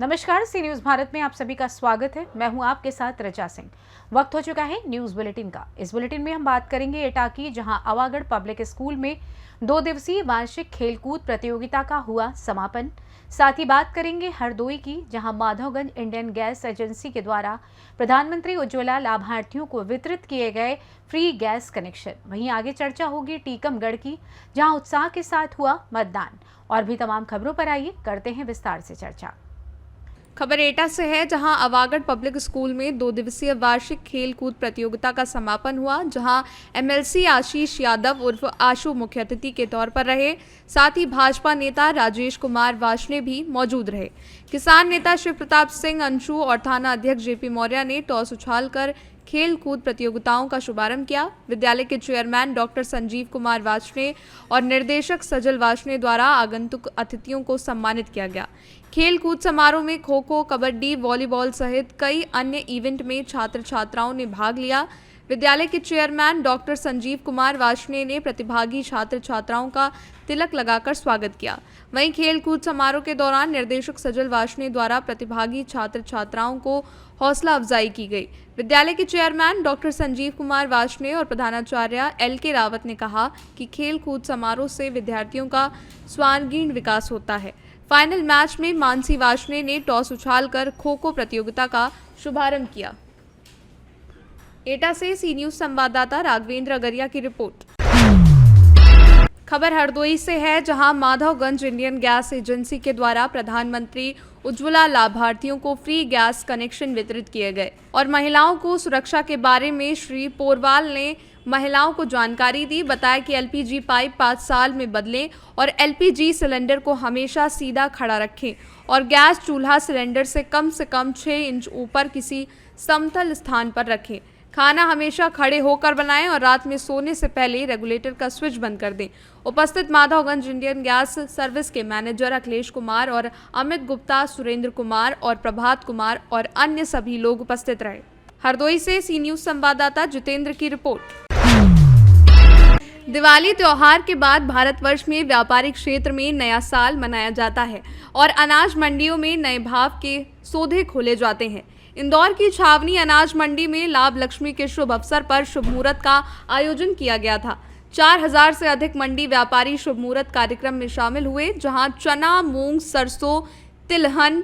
नमस्कार, सी न्यूज भारत में आप सभी का स्वागत है। मैं हूं आपके साथ रचा सिंह। वक्त हो चुका है न्यूज बुलेटिन का। इस बुलेटिन में हम बात करेंगे एटा की, जहां आवागढ़ पब्लिक स्कूल में 2 दिवसीय वार्षिक खेलकूद प्रतियोगिता का हुआ समापन। साथ ही बात करेंगे हरदोई की, जहां माधवगंज इंडियन गैस एजेंसी के द्वारा प्रधानमंत्री उज्ज्वला लाभार्थियों को वितरित किए गए फ्री गैस कनेक्शन। वहीं आगे चर्चा होगी टीकमगढ़ की, जहां उत्साह के साथ हुआ मतदान। और भी तमाम खबरों पर आइए करते हैं विस्तार से चर्चा। खबर एटा से है, जहां आवागढ़ पब्लिक स्कूल में 2 दिवसीय वार्षिक खेल कूद प्रतियोगिता का समापन हुआ, जहां एमएलसी आशीष यादव उर्फ आशु मुख्य अतिथि के तौर पर रहे। साथ ही भाजपा नेता राजेश कुमार वार्ष्णेय भी मौजूद रहे। किसान नेता शिव प्रताप सिंह अंशु और थाना अध्यक्ष जेपी मौर्य ने टॉस उछालकर खेल कूद प्रतियोगिताओं का शुभारंभ किया। विद्यालय के चेयरमैन डॉक्टर संजीव कुमार वार्ष्णेय और निर्देशक सजल वार्ष्णेय द्वारा आगंतुक अतिथियों को सम्मानित किया गया। खेल कूद समारोह में खो खो, कबड्डी, वॉलीबॉल सहित कई अन्य इवेंट में छात्र छात्राओं ने भाग लिया। विद्यालय के चेयरमैन डॉक्टर संजीव कुमार वार्ष्णेय ने प्रतिभागी छात्र छात्राओं का तिलक लगाकर स्वागत किया। वहीं खेल कूद समारोह के दौरान निर्देशक सजल वार्ष्णेय द्वारा प्रतिभागी छात्र छात्राओं को हौसला अफजाई की गई। विद्यालय के चेयरमैन डॉक्टर संजीव कुमार वार्ष्णेय और प्रधानाचार्य LK रावत ने कहा कि खेल कूद समारोह से विद्यार्थियों का सर्वांगीण विकास होता है। फाइनल मैच में मानसी वार्ष्णेय ने टॉस उछालकर खो खो प्रतियोगिता का शुभारंभ किया। एटा से सी न्यूज संवाददाता राघवेंद्र अगरिया की रिपोर्ट। खबर हरदोई से है, जहां माधवगंज इंडियन गैस एजेंसी के द्वारा प्रधानमंत्री उज्ज्वला लाभार्थियों को फ्री गैस कनेक्शन वितरित किए गए और महिलाओं को सुरक्षा के बारे में श्री पोरवाल ने महिलाओं को जानकारी दी। बताया कि LPG पाइप 5 साल में बदलें और LPG सिलेंडर को हमेशा सीधा खड़ा रखें और गैस चूल्हा सिलेंडर से कम 6 इंच ऊपर किसी समतल स्थान पर रखें। खाना हमेशा खड़े होकर बनाएं और रात में सोने से पहले रेगुलेटर का स्विच बंद कर दें। उपस्थित माधवगंज इंडियन गैस सर्विस के मैनेजर अखिलेश कुमार और अमित गुप्ता, सुरेंद्र कुमार और प्रभात कुमार और अन्य सभी लोग उपस्थित रहे। हरदोई से सी न्यूज संवाददाता जितेंद्र की रिपोर्ट। दिवाली त्योहार के बाद भारतवर्ष में व्यापारिक क्षेत्र में नया साल मनाया जाता है और अनाज मंडियों में नए भाव के सौदे खोले जाते हैं। इंदौर की छावनी अनाज मंडी में लाभ लक्ष्मी के शुभ अवसर पर शुभ मुहूर्त का आयोजन किया गया था। 4000 से अधिक मंडी व्यापारी शुभ मुहूर्त कार्यक्रम में शामिल हुए, जहां चना, मूंग, सरसों, तिलहन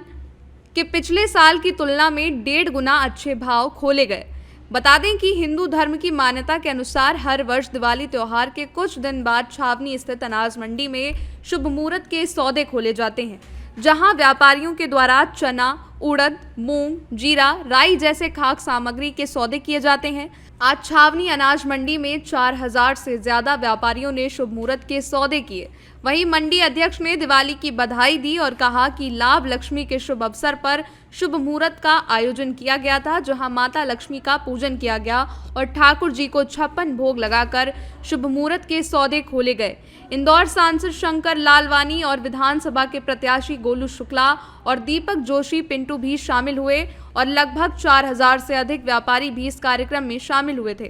के पिछले साल की तुलना में 1.5 गुना अच्छे भाव खोले गए। बता दें कि हिंदू धर्म की मान्यता के अनुसार हर वर्ष दिवाली त्योहार के कुछ दिन बाद छावनी स्थित अनाज मंडी में शुभ मुहूर्त के सौदे खोले जाते हैं, जहां व्यापारियों के द्वारा चना, उड़द, मूंग, जीरा, राई जैसे खाद्य सामग्री के सौदे किए जाते हैं। आज छावनी अनाज मंडी में 4000 से ज्यादा व्यापारियों ने शुभ मुहूर्त के सौदे किए। वहीं मंडी अध्यक्ष ने दिवाली की बधाई दी और कहा कि लाभ लक्ष्मी के शुभ अवसर पर शुभ मुहूर्त का आयोजन किया गया था, जहां माता लक्ष्मी का पूजन किया गया और ठाकुर जी को 56 भोग लगाकर शुभ मुहूर्त के सौदे खोले गए। इंदौर सांसद शंकर लालवानी और विधानसभा के प्रत्याशी गोलू शुक्ला और दीपक जोशी पिंटू भी शामिल हुए और लगभग 4000 से अधिक व्यापारी भी इस कार्यक्रम में शामिल हुए थे।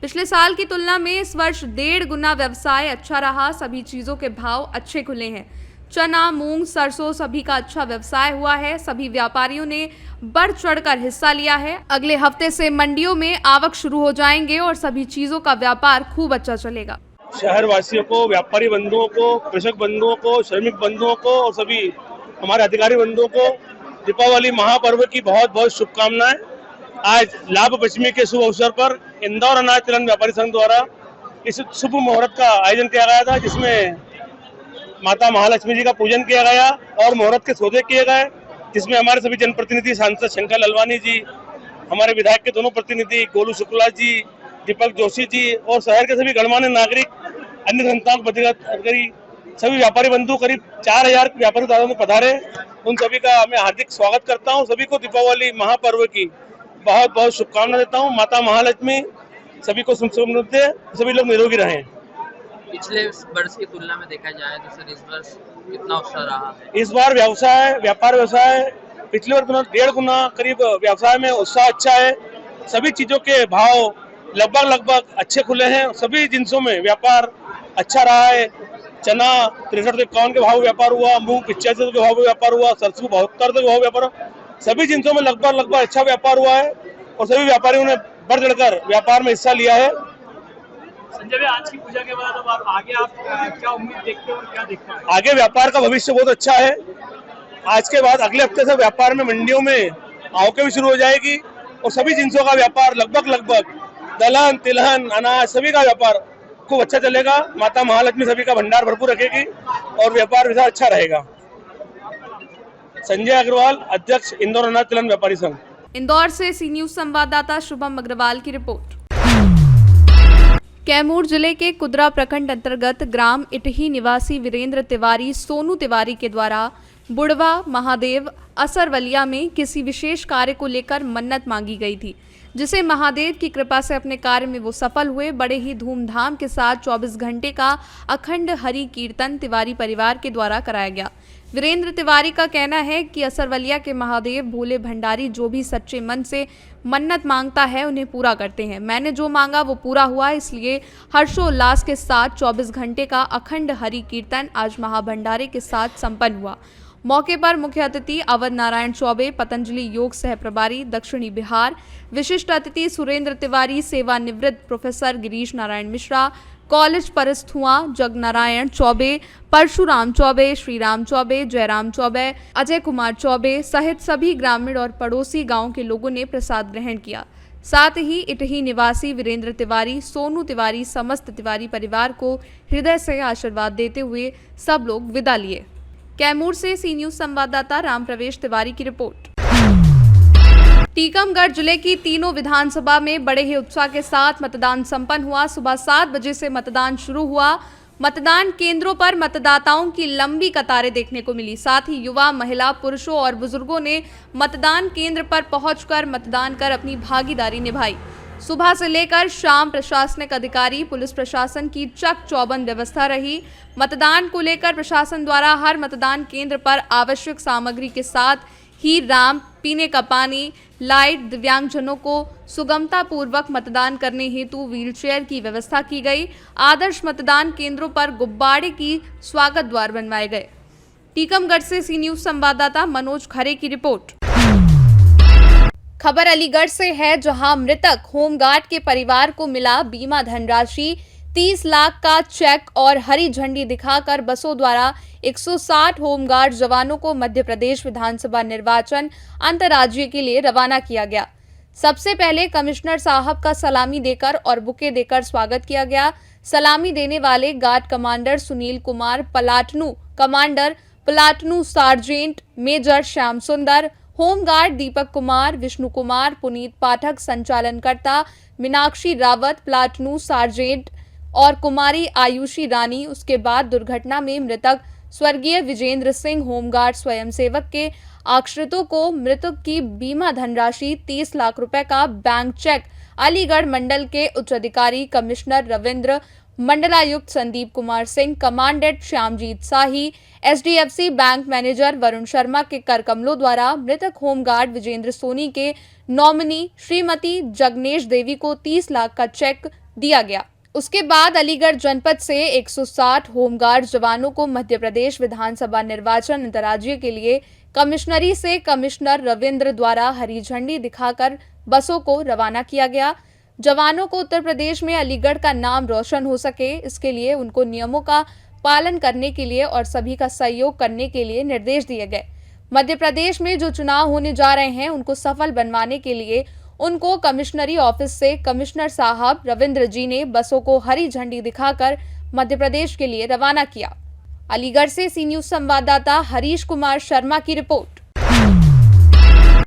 पिछले साल की तुलना में इस वर्ष 1.5 गुना व्यवसाय अच्छा रहा। सभी चीजों के भाव अच्छे खुले हैं। चना, मूंग, सरसों सभी का अच्छा व्यवसाय हुआ है। सभी व्यापारियों ने बढ़ चढ़कर हिस्सा लिया है। अगले हफ्ते से मंडियों में आवक शुरू हो जाएंगे और सभी चीजों का व्यापार खूब अच्छा चलेगा। शहर वासियों को, व्यापारी बंधुओं को, कृषक बंधुओं को, श्रमिक बंधुओं को और सभी हमारे अधिकारी बंधुओं को दीपावली महापर्व की बहुत बहुत शुभकामनाएं। आज लाभ पंचमी के शुभ अवसर पर इंदौर अनाज तिलहन व्यापारी संघ द्वारा इस शुभ मुहूर्त का आयोजन किया गया था, जिसमें माता महालक्ष्मी जी का पूजन किया गया और मुहूर्त के सौदे किए गए, जिसमें हमारे सभी जनप्रतिनिधि सांसद शंकर लालवानी जी, हमारे विधायक के दोनों प्रतिनिधि गोलू शुक्ला जी, दीपक जोशी जी और शहर के सभी गणमान्य नागरिक, अन्य संस्थाओं के अधिकारी, सभी व्यापारी बंधु, करीब 4000 व्यापारी दादाओं में पधारे। उन सभी का मैं हार्दिक स्वागत करता हूं। सभी को दीपावली महापर्व की बहुत बहुत शुभकामनाएं देता हूं। माता महालक्ष्मी सभी को समृद्धि दे, सभी लोग निरोगी रहें। पिछले वर्ष की तुलना में देखा जाए तो सर इस वर्ष कितना उत्साह रहा है? इस बार व्यापार व्यवसाय पिछले वर्ष 1.5 गुना करीब व्यवसाय में उत्साह अच्छा है। सभी चीजों के भाव लगभग अच्छे खुले हैं। सभी जिन्सों में व्यापार अच्छा रहा है। चना 63 से 51 के भाव व्यापार हुआ, मूंग 85 के भाव व्यापार हुआ, सरसों 72 के भाव व्यापार हुआ। सभी जिनसों में लगभग अच्छा व्यापार हुआ है और सभी व्यापारियों ने बढ़ चढ़कर व्यापार में हिस्सा लिया है। संजय भाई, आज की पूजा के बाद अब आगे आप क्या उम्मीद देखते हो और क्या देखते हैं? आगे व्यापार का भविष्य बहुत अच्छा है। आज के बाद अगले हफ्ते से व्यापार में मंडियों में आवकें भी शुरू हो जाएगी और सभी जिनसों का व्यापार लगभग दलहन, तिलहन, अनाज सभी का व्यापार खूब अच्छा चलेगा। माता महालक्ष्मी सभी का भंडार भरपूर रखेगी और व्यापार भी अच्छा रहेगा। संजय अग्रवाल, अध्यक्ष इंदौर अनाज तिलहन व्यापारी संघ। इंदौर से सी न्यूज संवाददाता शुभम अग्रवाल की रिपोर्ट। कैमूर जिले के कुदरा प्रखंड अंतर्गत ग्राम इटही निवासी वीरेंद्र तिवारी सोनू तिवारी के द्वारा बुढ़वा महादेव असरवलिया में किसी विशेष कार्य को लेकर मन्नत मांगी गई थी, जिसे महादेव की कृपा से अपने कार्य में वो सफल हुए। बड़े ही धूमधाम के साथ 24 घंटे का अखंड हरि कीर्तन तिवारी परिवार के द्वारा कराया गया। वीरेंद्र तिवारी का कहना है कि असरवलिया के महादेव भोले भंडारी जो भी सच्चे मन से मन्नत मांगता है उन्हें पूरा करते हैं। मैंने जो मांगा वो पूरा हुआ, इसलिए हर्षोल्लास के साथ 24 घंटे का अखंड हरि कीर्तन आज महाभंडारे के साथ संपन्न हुआ। मौके पर मुख्य अतिथि अवध नारायण चौबे, पतंजलि योग सह प्रभारी दक्षिणी बिहार, विशिष्ट अतिथि सुरेंद्र तिवारी, सेवानिवृत्त प्रोफेसर गिरीश नारायण मिश्रा, कॉलेज परस्थुआ जगनारायण चौबे, परशुराम चौबे, श्रीराम चौबे, जयराम चौबे, अजय कुमार चौबे सहित सभी ग्रामीण और पड़ोसी गांव के लोगों ने प्रसाद ग्रहण किया। साथ ही इटही निवासी वीरेंद्र तिवारी, सोनू तिवारी, समस्त तिवारी परिवार को हृदय से आशीर्वाद देते हुए सब लोग विदा लिए। कैमूर से सी न्यूज संवाददाता राम प्रवेश तिवारी की रिपोर्ट। टीकमगढ़ जिले की तीनों विधानसभा में बड़े ही उत्साह के साथ मतदान संपन्न हुआ। सुबह 7 बजे से मतदान शुरू हुआ। मतदान केंद्रों पर मतदाताओं की लंबी कतारें देखने को मिली। साथ ही युवा, महिला, पुरुषों और बुजुर्गों ने मतदान केंद्र पर पहुंचकर मतदान कर अपनी भागीदारी निभाई। सुबह से लेकर शाम प्रशासनिक अधिकारी, पुलिस प्रशासन की चक चौबंद व्यवस्था रही। मतदान को लेकर प्रशासन द्वारा हर मतदान केंद्र पर आवश्यक सामग्री के साथ ही रैंप, पीने का पानी, लाइट, दिव्यांगजनों को सुगमता पूर्वक मतदान करने हेतु व्हीलचेयर की व्यवस्था की गई। आदर्श मतदान केंद्रों पर गुब्बारे की स्वागत द्वार बनवाए गए। टीकमगढ़ से सी न्यूज संवाददाता मनोज खरे की रिपोर्ट। खबर अलीगढ़ से है, जहां मृतक होमगार्ड के परिवार को मिला बीमा धनराशि। 30 लाख का चेक और हरी झंडी दिखाकर बसों द्वारा 160 होमगार्ड जवानों को मध्य प्रदेश विधानसभा निर्वाचन अंतर्राज्यीय के लिए रवाना किया गया। सबसे पहले कमिश्नर साहब का सलामी देकर और बुके देकर स्वागत किया गया। सलामी देने वाले guard commander Sunil Kumar, platoon commander, platoon sergeant major Shyam Sundar, home guard Deepak Kumar, Vishnu Kumar, Puneet Pathak, संचालनकर्ता मीनाक्षी रावत, प्लाटून सार्जेंट और कुमारी आयुषी रानी। उसके बाद दुर्घटना में मृतक स्वर्गीय विजेंद्र सिंह होमगार्ड स्वयंसेवक के आश्रितों को मृतक की बीमा धनराशि 30 लाख रुपए का बैंक चेक अलीगढ़ मंडल के उच्च अधिकारी कमिश्नर रविंद्र, मंडलायुक्त Sandeep Kumar Singh, commandant Shyamjeet Shahi, HDFC bank manager Varun Sharma के कर कमलों द्वारा मृतक होमगार्ड विजेंद्र सोनी के नॉमिनी श्रीमती जगनेश देवी को 30 लाख का चेक दिया गया। उसके बाद अलीगढ़ जनपद से 160 होमगार्ड जवानों को मध्य प्रदेश विधानसभा निर्वाचन अंतर्राज्यीय के लिए कमिश्नरी से कमिश्नर रविंद्र द्वारा हरी झंडी दिखाकर बसों को रवाना किया गया। जवानों को उत्तर प्रदेश में अलीगढ़ का नाम रोशन हो सके, इसके लिए उनको नियमों का पालन करने के लिए और सभी का सहयोग करने के लिए निर्देश दिए गए। मध्य प्रदेश में जो चुनाव होने जा रहे हैं उनको सफल बनवाने के लिए उनको कमिश्नरी ऑफिस से कमिश्नर साहब रविंद्र जी ने बसों को हरी झंडी दिखाकर मध्य प्रदेश के लिए रवाना किया। अलीगढ़ से सी न्यूज संवाददाता हरीश कुमार शर्मा की रिपोर्ट।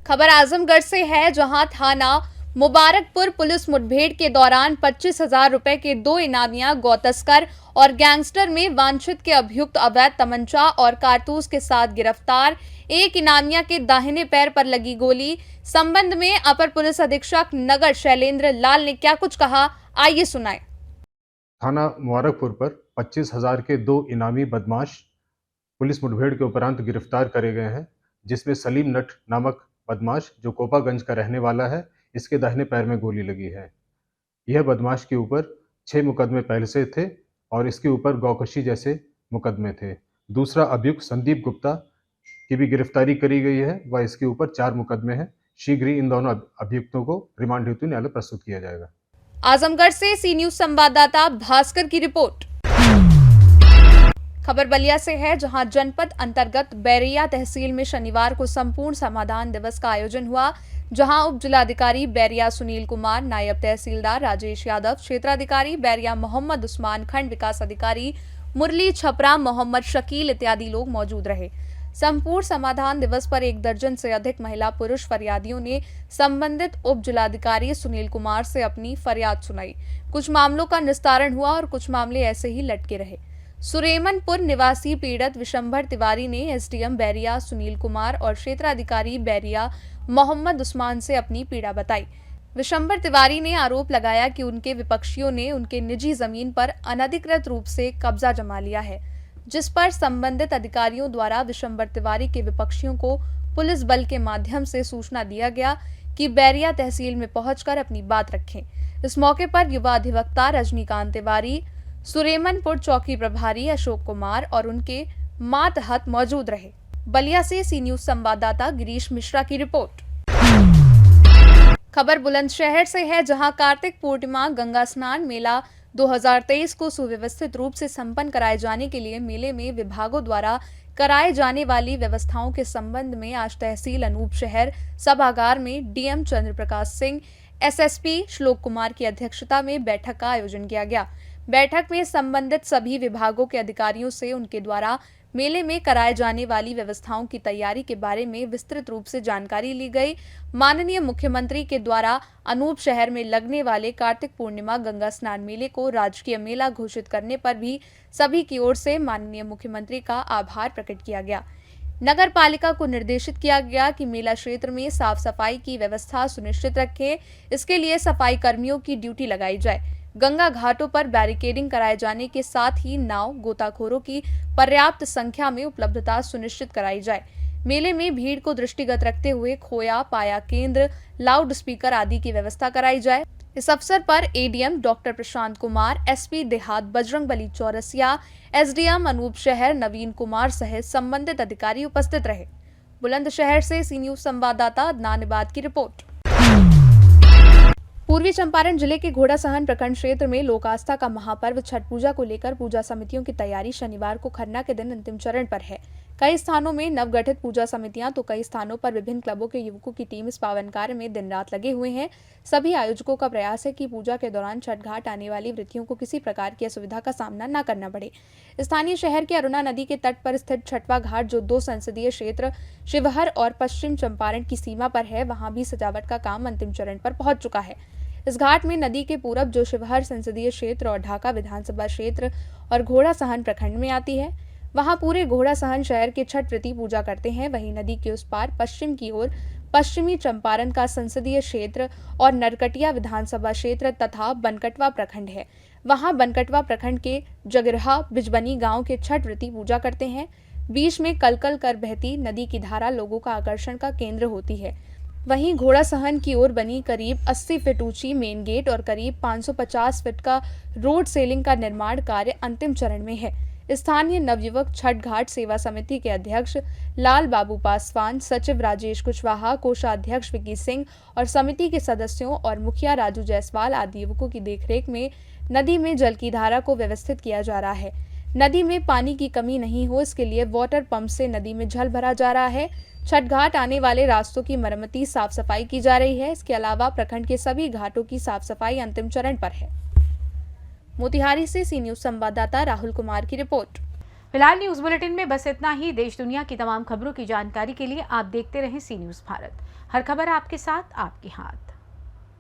खबर आजमगढ़ से है, जहां थाना मुबारकपुर पुलिस मुठभेड़ के दौरान 25,000 रुपए के 2 इनामिया गौतस्कर और गैंगस्टर में वांछित के अभियुक्त अवैध तमंचा और कारतूस के साथ गिरफ्तार। एक इनामिया के दाहिने पैर पर लगी गोली। संबंध में अपर पुलिस अधीक्षक नगर शैलेंद्र लाल ने क्या कुछ कहा, आइए सुनाएं। थाना मुबारकपुर पर 25,000 के 2 इनामी बदमाश पुलिस मुठभेड़ के उपरांत गिरफ्तार करे गए हैं, जिसमें सलीम नट नामक बदमाश जो कोपागंज का रहने वाला है, इसके दाहिने पैर में गोली लगी है। यह बदमाश के ऊपर 6 मुकदमे पहले से थे और इसके ऊपर गौकशी जैसे मुकदमे थे। दूसरा अभियुक्त संदीप गुप्ता की भी गिरफ्तारी करी गई है व इसके ऊपर 4 मुकदमे हैं। शीघ्र ही इन दोनों अभियुक्तों को रिमांड हेतु न्यायालय प्रस्तुत किया जाएगा। आजमगढ़ से सी न्यूज संवाददाता भास्कर की रिपोर्ट। खबर बलिया से है, जहां जनपद अंतर्गत बैरिया तहसील में शनिवार को संपूर्ण समाधान दिवस का आयोजन हुआ, जहां उप जिलाधिकारी बैरिया सुनील कुमार, नायब तहसीलदार राजेश यादव, क्षेत्राधिकारी बैरिया मोहम्मद उस्मान, खंड विकास अधिकारी मुरली छपरा, मोहम्मद शकील इत्यादि लोग मौजूद रहे। संपूर्ण समाधान दिवस पर 1 दर्जन से अधिक महिला पुरुष फरियादियों ने संबंधित उप जिलाधिकारी सुनील कुमार से अपनी फरियाद सुनाई। कुछ मामलों का निस्तारण हुआ और कुछ मामले ऐसे ही लटके रहे। सुरेमनपुर निवासी पीड़ित विशंभर तिवारी ने एसडीएम बैरिया सुनील कुमार और क्षेत्राधिकारी बैरिया मोहम्मद उस्मान से अपनी पीड़ा बताई। विशंभर तिवारी ने आरोप लगाया कि उनके विपक्षियों ने उनके निजी जमीन पर अनधिकृत रूप से कब्जा जमा लिया है, जिस पर संबंधित अधिकारियों द्वारा विशंभर तिवारी के विपक्षियों को पुलिस बल के माध्यम से सूचना दिया गया कि बैरिया तहसील में पहुंचकर अपनी बात रखें। इस मौके पर युवा अधिवक्ता रजनीकांत तिवारी, सुरेमनपुर चौकी प्रभारी अशोक कुमार और उनके मातहत मौजूद रहे। बलिया से सी न्यूज संवाददाता गिरीश मिश्रा की रिपोर्ट। खबर बुलंदशहर से है, जहां कार्तिक पूर्णिमा गंगा स्नान मेला 2023 को सुव्यवस्थित रूप से संपन्न कराए जाने के लिए मेले में विभागों द्वारा कराए जाने वाली व्यवस्थाओं के संबंध में आज तहसील अनूप शहर सभागार में डीएम चंद्र प्रकाश सिंह, एसएसपी श्लोक कुमार की अध्यक्षता में बैठक का आयोजन किया गया। बैठक में संबंधित सभी विभागों के अधिकारियों से उनके द्वारा मेले में कराए जाने वाली व्यवस्थाओं की तैयारी के बारे में विस्तृत रूप से जानकारी ली गई। माननीय मुख्यमंत्री के द्वारा अनूप शहर में लगने वाले कार्तिक पूर्णिमा गंगा स्नान मेले को राजकीय मेला घोषित करने पर भी सभी की ओर से माननीय मुख्यमंत्री का आभार प्रकट किया गया। नगर पालिका को निर्देशित किया गया कि मेला क्षेत्र में साफ सफाई की व्यवस्था सुनिश्चित रखें। इसके लिए सफाई कर्मियों की ड्यूटी लगाई जाए। गंगा घाटों पर बैरिकेडिंग कराए जाने के साथ ही नाव गोताखोरों की पर्याप्त संख्या में उपलब्धता सुनिश्चित कराई जाए। मेले में भीड़ को दृष्टिगत रखते हुए खोया, पाया केंद्र, लाउड स्पीकर आदि की व्यवस्था कराई जाए। इस अवसर पर ADM doctor Prashant Kumar, SP देहात बजरंगबली चौरसिया, एसडीएम अनूप शहर नवीन कुमार सहित संबंधित अधिकारी उपस्थित रहे। बुलंदशहर से सी न्यूज संवाददाता अदनान इबाद की रिपोर्ट। पूर्वी चंपारण जिले के घोड़ासहन प्रखंड क्षेत्र में लोक आस्था का महापर्व छठ पूजा को लेकर पूजा समितियों की तैयारी शनिवार को खरना के दिन अंतिम चरण पर है। कई स्थानों में नवगठित पूजा समितियां तो कई स्थानों पर विभिन्न क्लबों के युवकों की टीम इस पावन कार्य में दिन रात लगे हुए हैं। सभी आयोजकों का प्रयास है कि पूजा के दौरान छठ घाट आने वाली वृत्तियों को किसी प्रकार की असुविधा का सामना न करना पड़े। स्थानीय शहर के अरुणा नदी के तट पर स्थित छठवा घाट, जो 2 संसदीय क्षेत्र शिवहर और पश्चिम चंपारण की सीमा पर है, वहां भी सजावट का काम अंतिम चरण पर पहुंच चुका है। इस घाट में नदी के पूरब जो शिवहर संसदीय क्षेत्र और ढाका विधानसभा क्षेत्र और घोड़ासहन प्रखंड में आती है, वहां पूरे घोड़ासहन शहर के छठ व्रती पूजा करते हैं। वहीं नदी के उस पार पश्चिम की ओर पश्चिमी चंपारण का संसदीय क्षेत्र और नरकटिया विधानसभा क्षेत्र तथा बनकटवा प्रखंड है। वहां बनकटवा प्रखंड के जगरहा बिजबनी गांव के छठ व्रती पूजा करते हैं। बीच में कलकल कर बहती नदी की धारा लोगों का आकर्षण का केंद्र होती है। वहीं घोड़ासहन की ओर बनी करीब 80 फीट ऊंची मेन गेट और करीब 550 फीट का रोड सेलिंग का निर्माण कार्य अंतिम चरण में है। स्थानीय नवयुवक छठ घाट सेवा समिति के अध्यक्ष लाल बाबू पासवान, सचिव राजेश कुशवाहा, कोषाध्यक्ष विकी सिंह और समिति के सदस्यों और मुखिया राजू जायसवाल आदि युवकों की देखरेख में नदी में जल की धारा को व्यवस्थित किया जा रहा है। नदी में पानी की कमी नहीं हो, इसके लिए वाटर पंप से नदी में जल भरा जा रहा है। छठ घाट आने वाले रास्तों की मरम्मती, साफ सफाई की जा रही है। इसके अलावा प्रखंड के सभी घाटों की साफ सफाई अंतिम चरण पर है। मोतिहारी से सी न्यूज संवाददाता राहुल कुमार की रिपोर्ट। फिलहाल न्यूज बुलेटिन में बस इतना ही। देश दुनिया की तमाम खबरों की जानकारी के लिए आप देखते रहें सी न्यूज भारत। हर खबर आपके साथ, आपके हाथ।